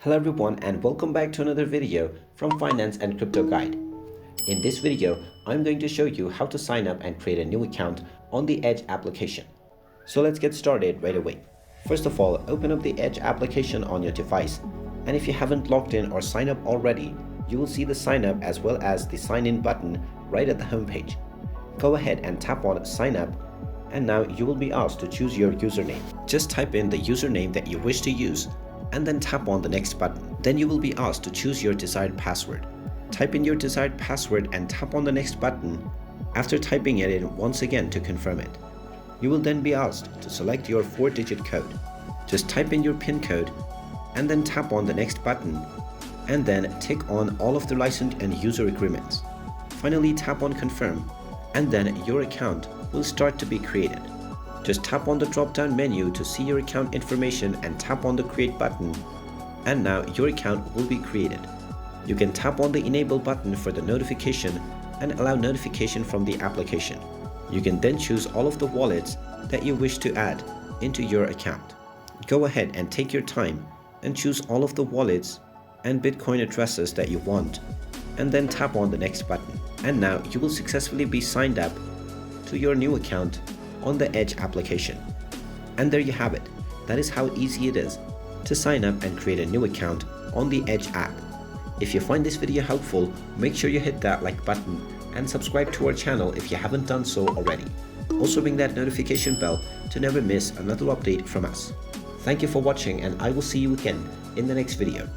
Hello everyone and welcome back to another video from Finance and Crypto Guide. In this video, I'm going to show you how to sign up and create a new account on the Edge application. So let's get started right away. First of all, open up the Edge application on your device, and if you haven't logged in or signed up already, you will see the sign up as well as the sign in button right at the home page. Go ahead and tap on sign up, and now you will be asked to choose your username. Just type in the username that you wish to use and then tap on the next button. Then you will be asked to choose your desired password. Type in your desired password and tap on the next button after typing it in once again to confirm it. You will then be asked to select your 4-digit code. Just type in your PIN code and then tap on the next button and then tick on all of the license and user agreements. Finally, tap on confirm and then your account will start to be created. Just tap on the drop-down menu to see your account information and tap on the create button, and now your account will be created. You can tap on the enable button for the notification and allow notification from the application. You can then choose all of the wallets that you wish to add into your account. Go ahead and take your time and choose all of the wallets and Bitcoin addresses that you want, and then tap on the next button. And now you will successfully be signed up to your new account on the Edge application. And there you have it. That is how easy it is to sign up and create a new account on the Edge app. If you find this video helpful, make sure you hit that like button and subscribe to our channel if you haven't done so already. Also ring that notification bell to never miss another update from us. Thank you for watching, and I will see you again in the next video.